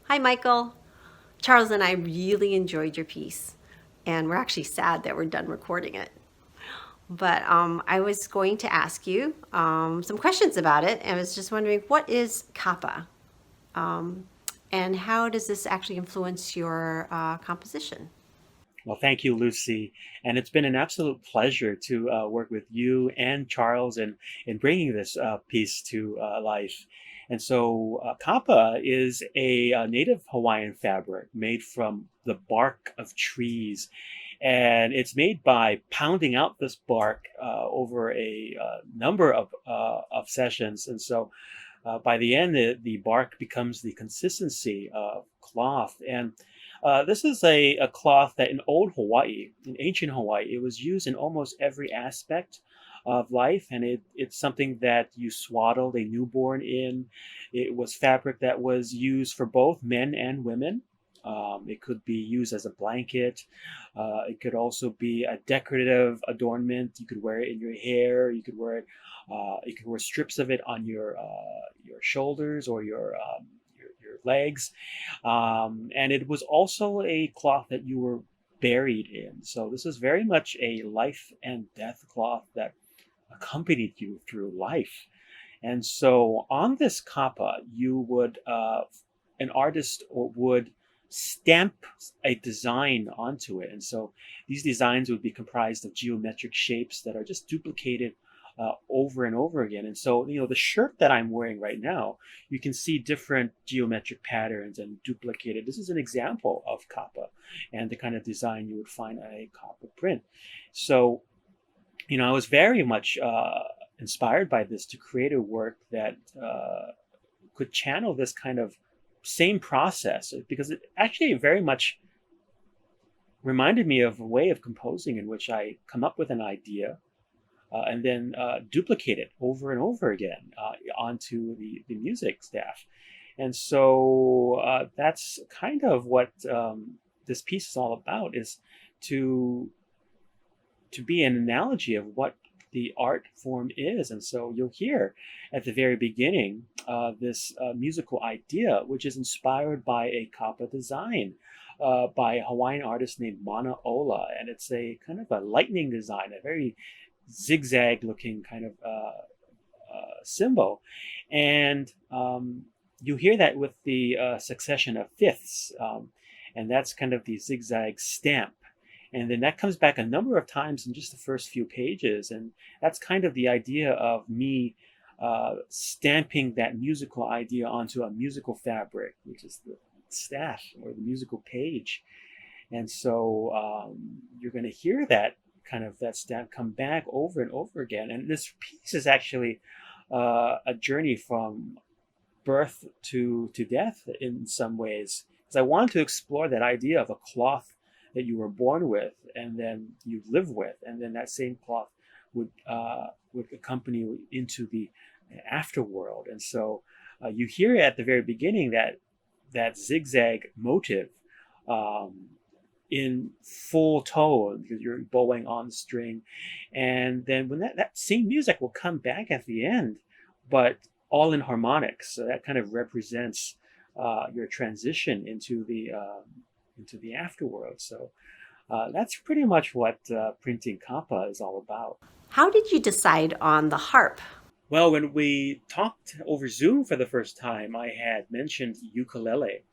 Hi, Michael. Charles and I really enjoyed your piece, and we're actually sad that we're done recording it. But I was going to ask you some questions about it, and I was just wondering what is Kappa, and how does this actually influence your composition? Well, thank you, Lucy. And it's been an absolute pleasure to work with you and Charles in bringing this piece to life. And so, kapa is a, native Hawaiian fabric made from the bark of trees. And it's made by pounding out this bark over a number of sessions. And so, by the end, the bark becomes the consistency of cloth. And this is a cloth that in old Hawaii, in ancient Hawaii, it was used in almost every aspect of life. And it's something that you swaddled a newborn in. It was fabric that was used for both men and women. It could be used as a blanket. It could also be a decorative adornment. You could wear it in your hair. You could wear it. You could wear strips of it on your shoulders or your legs, and it was also a cloth that you were buried in. So this is very much a life and death cloth that accompanied you through life. And so on this kapa, an artist would stamp a design onto it. And so these designs would be comprised of geometric shapes that are just duplicated over and over again. And so, the shirt that I'm wearing right now, you can see different geometric patterns and duplicated. This is an example of kappa and the kind of design you would find on a kappa print. So, I was very much inspired by this to create a work that could channel this kind of same process because it actually very much reminded me of a way of composing in which I come up with an idea and then duplicate it over and over again onto the music staff. And so that's kind of what this piece is all about is to to be an analogy of what the art form is. And so you'll hear at the very beginning this musical idea, which is inspired by a kapa design by a Hawaiian artist named Mana Ola. And it's a kind of a lightning design, a very zigzag looking kind of symbol. And you hear that with the succession of fifths. And that's kind of the zigzag stamp. And then that comes back a number of times in just the first few pages. And that's kind of the idea of me stamping that musical idea onto a musical fabric, which is the staff or the musical page. And so you're going to hear that stamp come back over and over again. And this piece is actually a journey from birth to death in some ways. Because I wanted to explore that idea of a cloth that you were born with and then you live with, and then that same cloth would accompany you into the afterworld. And so you hear at the very beginning that zigzag motive um, in full tone because you're bowing on the string, and then when that same music will come back at the end, but all in harmonics. So that kind of represents your transition into the afterworld. So that's pretty much what printing kappa is all about. How did you decide on the harp? Well, when we talked over Zoom for the first time, I had mentioned ukulele.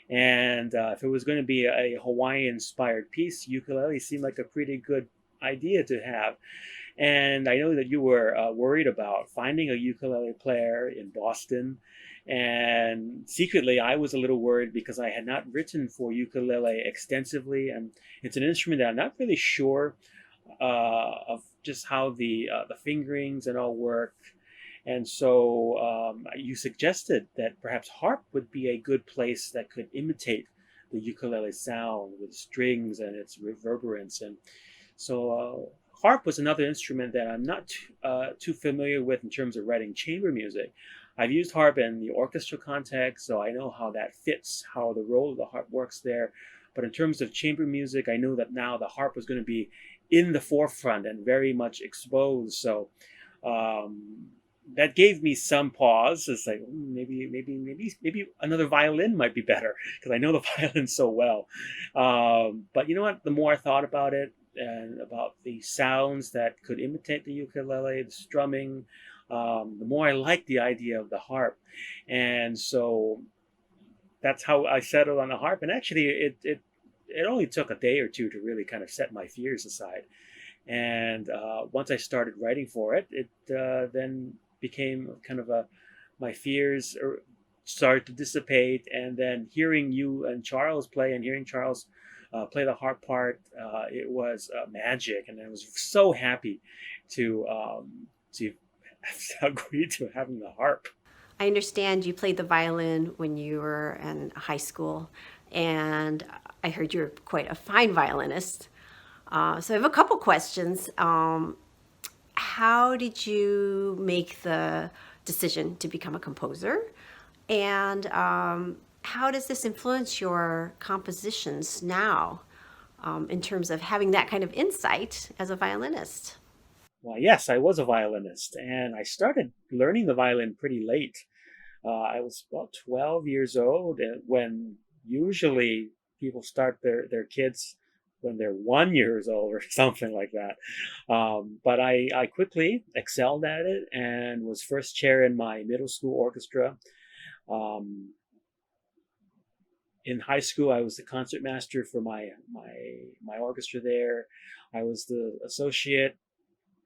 And if it was going to be a Hawaiian inspired piece, ukulele seemed like a pretty good idea to have. And I know that you were worried about finding a ukulele player in Boston. And secretly, I was a little worried because I had not written for ukulele extensively. And it's an instrument that I'm not really sure of just how the fingerings and all work. And so you suggested that perhaps harp would be a good place that could imitate the ukulele sound with strings and its reverberance. And so harp was another instrument that I'm not too familiar with in terms of writing chamber music. I've used harp in the orchestra context, so I know how that fits, how the role of the harp works there. But in terms of chamber music, I know that now the harp was going to be in the forefront and very much exposed. So um, that gave me some pause. It's like maybe another violin might be better because I know the violin so well. But you know what? The more I thought about it and about the sounds that could imitate the ukulele, the strumming, the more I liked the idea of the harp. And so that's how I settled on the harp. And actually, it only took a day or two to really kind of set my fears aside. And once I started writing for it, it then became kind of a my fears started to dissipate. And then hearing you and Charles play, and hearing Charles play the harp part, it was magic. And I was so happy to agree to having the harp. I understand you played the violin when you were in high school, and I heard you're quite a fine violinist. So I have a couple questions. How did you make the decision to become a composer? And how does this influence your compositions now in terms of having that kind of insight as a violinist? Well, yes, I was a violinist, and I started learning the violin pretty late. I was about 12 years old, and when usually people start their kids when they're 1 years old or something like that. But I quickly excelled at it and was first chair in my middle school orchestra. Um, in high school, I was the concertmaster for my orchestra there. I was the associate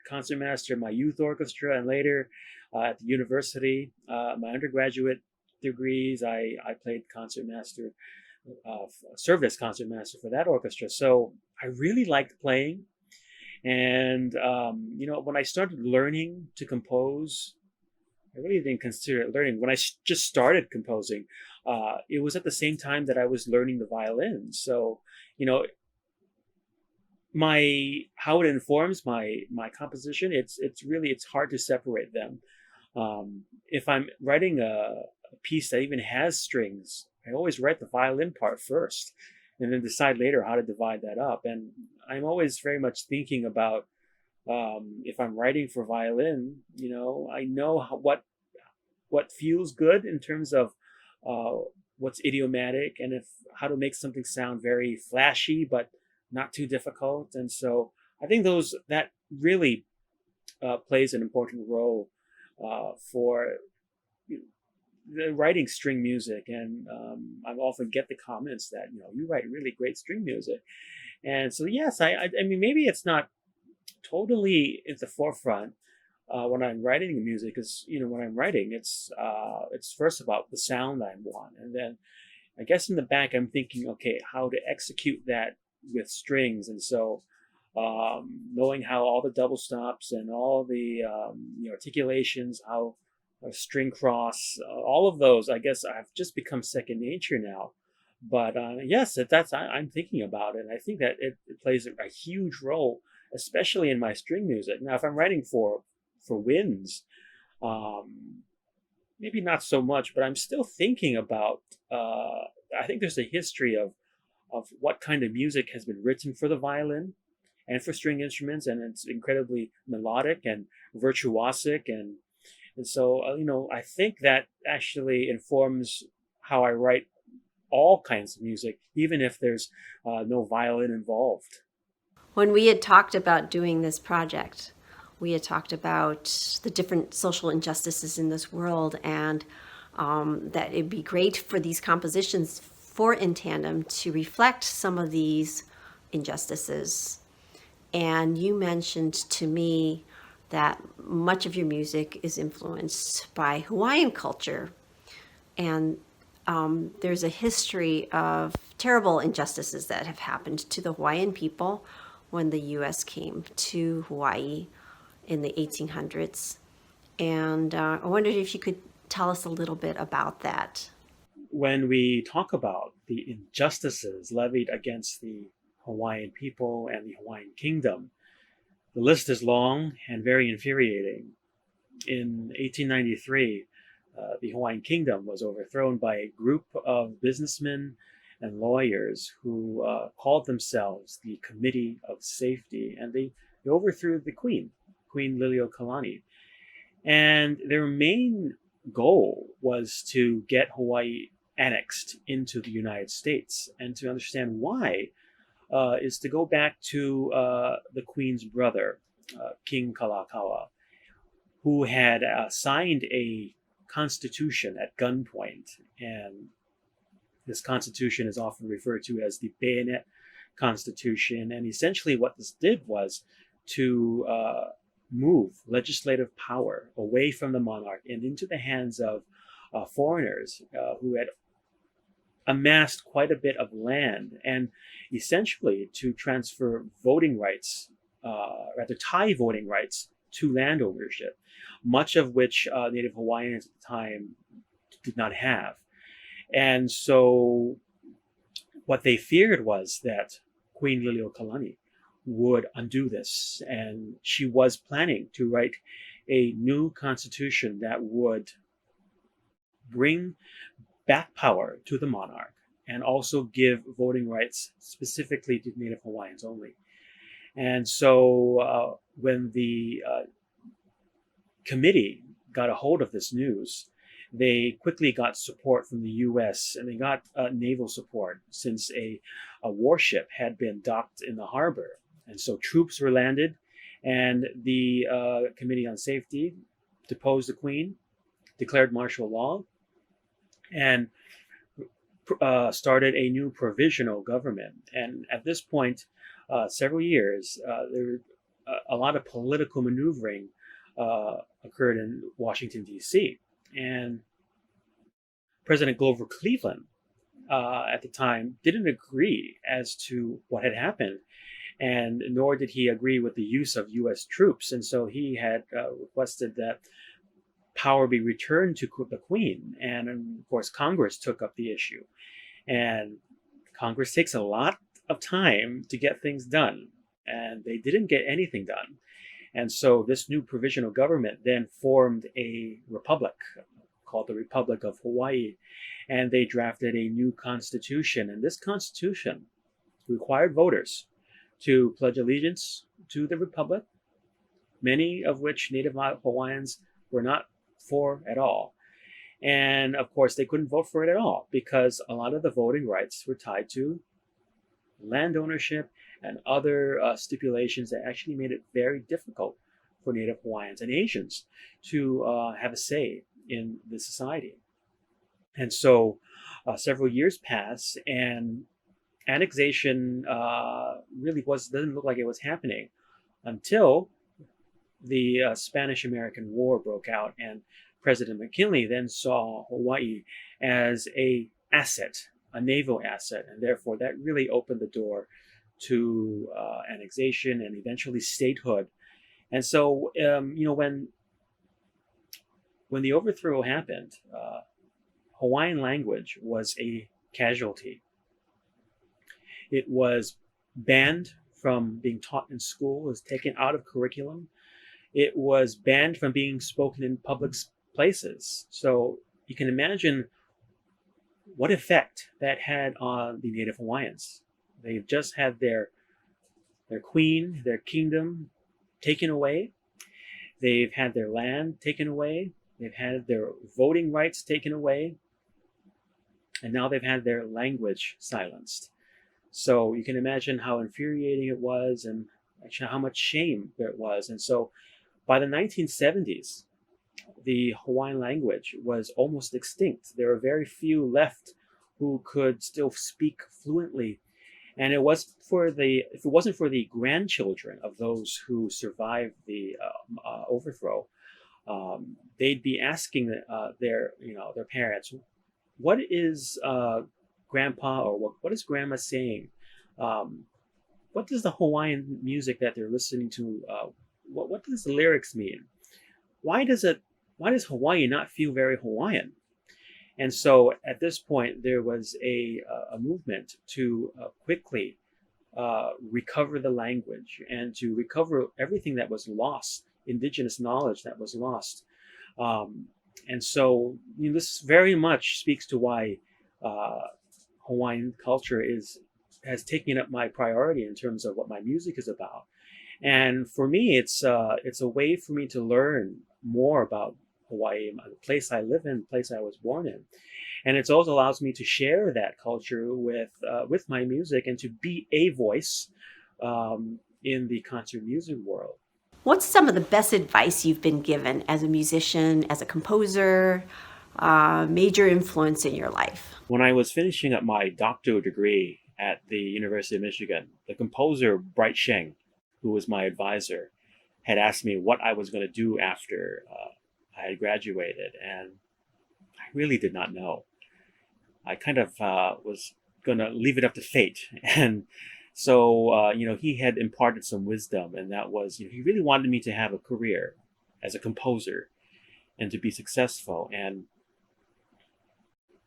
concertmaster in my youth orchestra, and later at the university, my undergraduate degrees, I played concertmaster, served as concertmaster for that orchestra. So I really liked playing, and when I started learning to compose, I really didn't consider it learning. When I just started composing, it was at the same time that I was learning the violin. So, you know, my how it informs my composition, it's hard to separate them. If I'm writing a piece that even has strings, I always write the violin part first, and then decide later how to divide that up. And I'm always very much thinking about, if I'm writing for violin, I know what feels good in terms of what's idiomatic, and if how to make something sound very flashy but not too difficult. And so I think those that really plays an important role for the writing string music. And I often get the comments that you write really great string music. And so yes, I mean, maybe it's not totally at the forefront when I'm writing the music, because when I'm writing, it's first about the sound I want, and then I guess in the back I'm thinking, okay, how to execute that with strings. And so knowing how all the double stops and all the articulations, how a string cross, all of those, I guess I've just become second nature now. But yes, I'm thinking about it. And I think that it plays a huge role, especially in my string music. Now, if I'm writing for winds, um, maybe not so much, but I'm still thinking about. I think there's a history of what kind of music has been written for the violin and for string instruments, and it's incredibly melodic and virtuosic. And so I think that actually informs how I write all kinds of music, even if there's no violin involved. When we had talked about doing this project, we had talked about the different social injustices in this world, and that it'd be great for these compositions for In Tandem to reflect some of these injustices. And you mentioned to me that much of your music is influenced by Hawaiian culture. And there's a history of terrible injustices that have happened to the Hawaiian people when the U.S. came to Hawaii in the 1800s. And I wondered if you could tell us a little bit about that. When we talk about the injustices levied against the Hawaiian people and the Hawaiian kingdom, the list is long and very infuriating. In 1893, the Hawaiian kingdom was overthrown by a group of businessmen and lawyers who called themselves the Committee of Safety, and they overthrew the Queen Liliuokalani. And their main goal was to get Hawaii annexed into the United States. And to understand why is to go back to the Queen's brother, King Kalakaua, who had signed a constitution at gunpoint. And this constitution is often referred to as the Bayonet Constitution. And essentially, what this did was to move legislative power away from the monarch and into the hands of foreigners who had amassed quite a bit of land, and essentially to transfer voting rights, rather tie voting rights to land ownership, much of which Native Hawaiians at the time did not have. And so what they feared was that Queen Liliuokalani would undo this, and she was planning to write a new constitution that would bring back power to the monarch and also give voting rights specifically to Native Hawaiians only. And so when the committee got a hold of this news, they quickly got support from the US, and they got naval support since a warship had been docked in the harbor. And so troops were landed, and the Committee on Safety deposed the Queen, declared martial law, and started a new provisional government. And at this point, several years, there a lot of political maneuvering occurred in Washington, D.C. And President Grover Cleveland at the time didn't agree as to what had happened, and nor did he agree with the use of U.S. troops. And so he had requested that power be returned to the Queen. And of course, Congress took up the issue. And Congress takes a lot of time to get things done, and they didn't get anything done. And so this new provisional government then formed a republic called the Republic of Hawaii, and they drafted a new constitution. And this constitution required voters to pledge allegiance to the republic, many of which Native Hawaiians were not for at all. And of course, they couldn't vote for it at all because a lot of the voting rights were tied to land ownership and other stipulations that actually made it very difficult for Native Hawaiians and Asians to have a say in the society. And so several years pass, and annexation really doesn't look like it was happening until the Spanish-American War broke out, and President McKinley then saw Hawaii as a naval asset, and therefore that really opened the door to annexation and eventually statehood. And so, when the overthrow happened, Hawaiian language was a casualty. It was banned from being taught in school, it was taken out of curriculum. It was banned from being spoken in public places. So you can imagine what effect that had on the Native Hawaiians. They've just had their queen, their kingdom taken away. They've had their land taken away. They've had their voting rights taken away. And now they've had their language silenced. So you can imagine how infuriating it was, and actually how much shame there was. And so by the 1970s, the Hawaiian language was almost extinct. There were very few left who could still speak fluently. And if it wasn't for the grandchildren of those who survived the overthrow, they'd be asking their parents, "What is Grandpa or what is Grandma saying? What does the Hawaiian music that they're listening to? What does the lyrics mean? Why does Hawaii not feel very Hawaiian?" And so at this point, there was a movement to quickly recover the language and to recover everything that was lost, indigenous knowledge that was lost. And so this very much speaks to why Hawaiian culture has taken up my priority in terms of what my music is about. And for me, it's a way for me to learn more about Hawaii, the place I live in, the place I was born in, and it also allows me to share that culture with my music and to be a voice in the concert music world. What's some of the best advice you've been given as a musician, as a composer, major influence in your life? When I was finishing up my doctoral degree at the University of Michigan, the composer Bright Sheng, who was my advisor, had asked me what I was going to do after I had graduated, and I really did not know. I kind of was going to leave it up to fate, and so he had imparted some wisdom, and that was he really wanted me to have a career as a composer and to be successful, and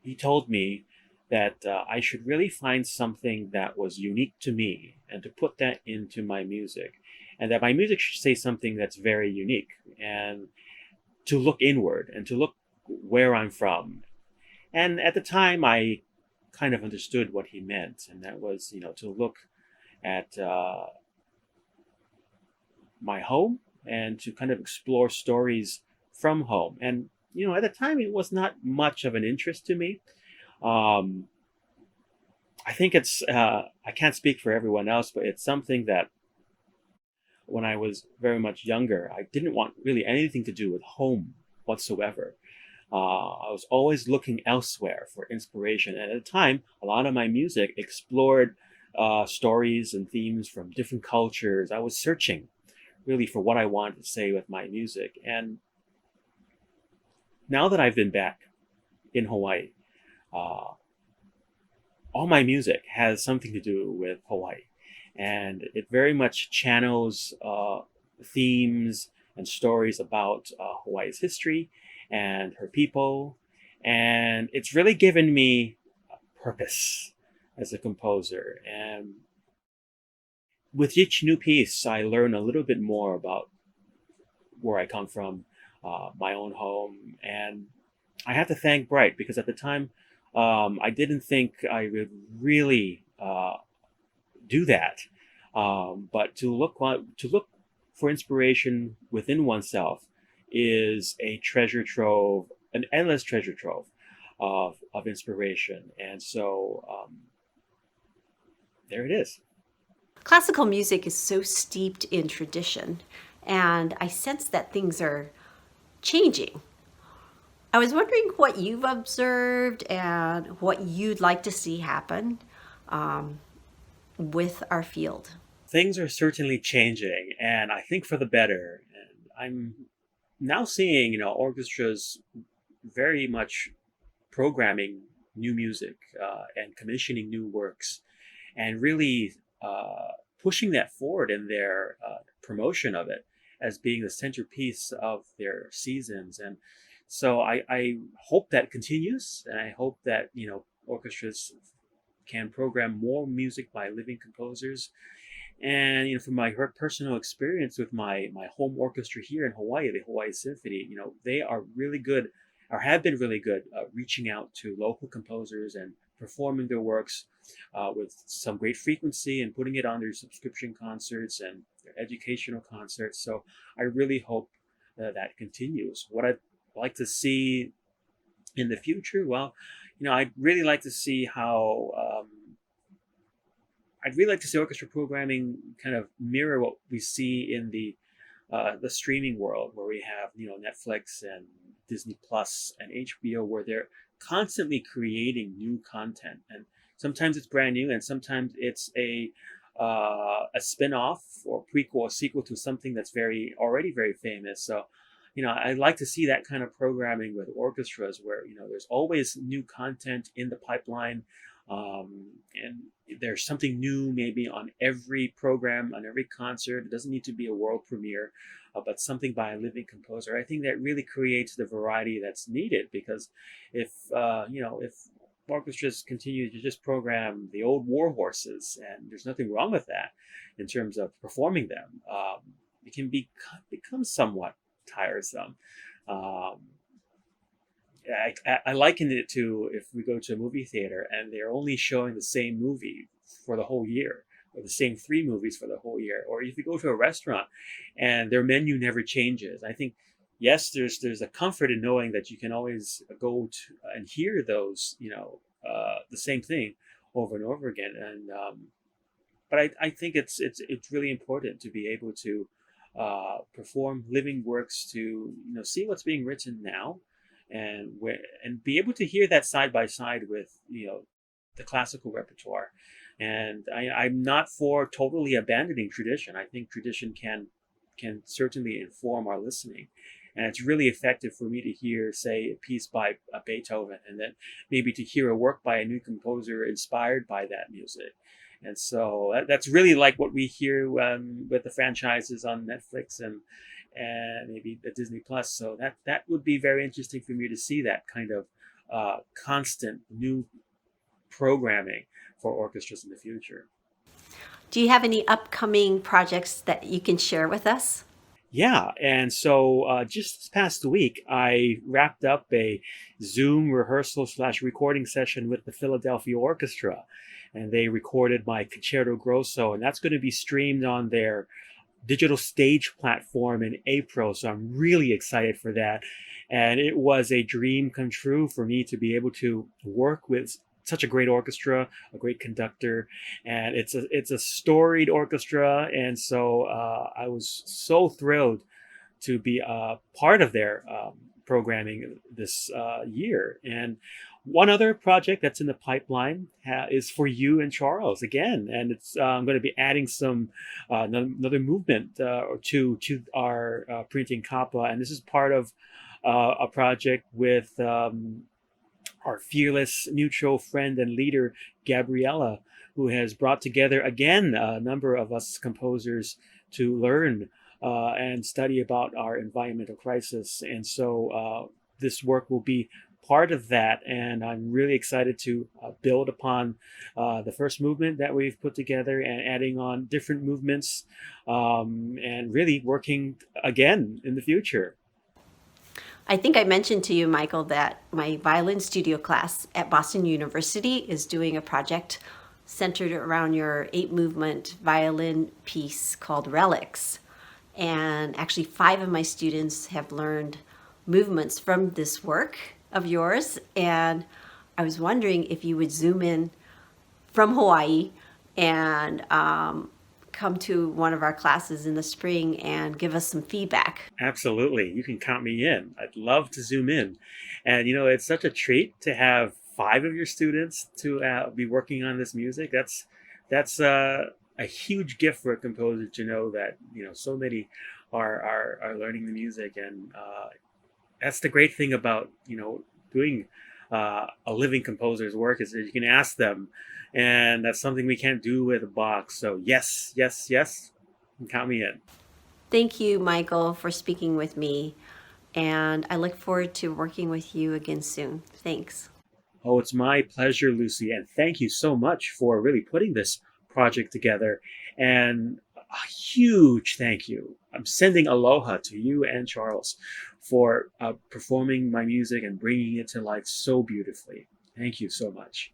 he told me that I should really find something that was unique to me and to put that into my music, and that my music should say something that's very unique, and to look inward and to look where I'm from. And at the time, I kind of understood what he meant, and that was, to look at my home and to kind of explore stories from home. And at the time, it was not much of an interest to me. Um, I think I can't speak for everyone else, but it's something that when I was very much younger, I didn't want really anything to do with home whatsoever. I was always looking elsewhere for inspiration. And at the time, a lot of my music explored stories and themes from different cultures. I was searching really for what I wanted to say with my music. And now that I've been back in Hawaii, uh, all my music has something to do with Hawaii. And it very much channels themes and stories about Hawaii's history and her people. And it's really given me purpose as a composer. And with each new piece, I learn a little bit more about where I come from, my own home. And I have to thank Bright because at the time, I didn't think I would really do that. But to look for inspiration within oneself is a treasure trove, an endless treasure trove of inspiration. And so there it is. Classical music is so steeped in tradition, and I sense that things are changing. I was wondering what you've observed and what you'd like to see happen um, with our field. Things are certainly changing, and I think for the better. And I'm now seeing, orchestras very much programming new music and commissioning new works and really pushing that forward in their promotion of it as being the centerpiece of their seasons. And so I hope that continues, and I hope that orchestras can program more music by living composers. And from my personal experience with my home orchestra here in Hawaii, the Hawaii Symphony, they are really good, or have been really good, reaching out to local composers and performing their works with some great frequency and putting it on their subscription concerts and their educational concerts. So I really hope that continues. What I'd like to see in the future, well, I'd really like to see how. I'd really like to see orchestra programming kind of mirror what we see in the streaming world, where we have Netflix and Disney Plus and HBO, where they're constantly creating new content, and sometimes it's brand new, and sometimes it's a spin-off or prequel or sequel to something that's already very famous. So I'd like to see that kind of programming with orchestras where there's always new content in the pipeline, and there's something new maybe on every program, on every concert. It doesn't need to be a world premiere, but something by a living composer. I think that really creates the variety that's needed, because if orchestras continue to just program the old war horses, and there's nothing wrong with that in terms of performing them, it can become somewhat tiresome. Um, I likened it to if we go to a movie theater and they're only showing the same movie for the whole year. or the same three movies for the whole year. Or if you go to a restaurant and their menu never changes, I think yes, there's a comfort in knowing that you can always go to and hear those, the same thing over and over again. And but I think it's really important to be able to perform living works to see what's being written now, and be able to hear that side by side with the classical repertoire. And I'm not for totally abandoning tradition. I think tradition can certainly inform our listening. And it's really effective for me to hear, say, a piece by Beethoven, and then maybe to hear a work by a new composer inspired by that music. And so that's really like what we hear with the franchises on Netflix and maybe the Disney Plus. So that would be very interesting for me to see that kind of constant new programming for orchestras in the future. Do you have any upcoming projects that you can share with us? Yeah, and so just this past week, I wrapped up a Zoom rehearsal slash recording session with the Philadelphia Orchestra, and they recorded my Concerto Grosso, and that's going to be streamed on their digital stage platform in April. So I'm really excited for that, and it was a dream come true for me to be able to work with such a great orchestra, a great conductor, and it's a storied orchestra, and so I was so thrilled to be a part of their programming this year. And one other project that's in the pipeline is for you and Charles again, and it's I'm going to be adding some another movement or two to our printing Kapa, and this is part of a project with our fearless mutual friend and leader, Gabriella, who has brought together again a number of us composers to learn and study about our environmental crisis. And so this work will be part of that. And I'm really excited to build upon the first movement that we've put together and adding on different movements and really working again in the future. I think I mentioned to you, Michael, that my violin studio class at Boston University is doing a project centered around your 8 movement violin piece called Relics. And actually, 5 of my students have learned movements from this work of yours. And I was wondering if you would zoom in from Hawaii and come to one of our classes in the spring and give us some feedback. Absolutely. You can count me in. I'd love to zoom in. And, it's such a treat to have 5 of your students to be working on this music. That's a huge gift for a composer to know that, so many are learning the music. And that's the great thing about, doing a living composer's work is that you can ask them. And that's something we can't do with a box. So yes, yes, yes, count me in. Thank you, Michael, for speaking with me. And I look forward to working with you again soon. Thanks. Oh, it's my pleasure, Lucy. And thank you so much for really putting this project together. And a huge thank you. I'm sending aloha to you and Charles for performing my music and bringing it to life so beautifully. Thank you so much.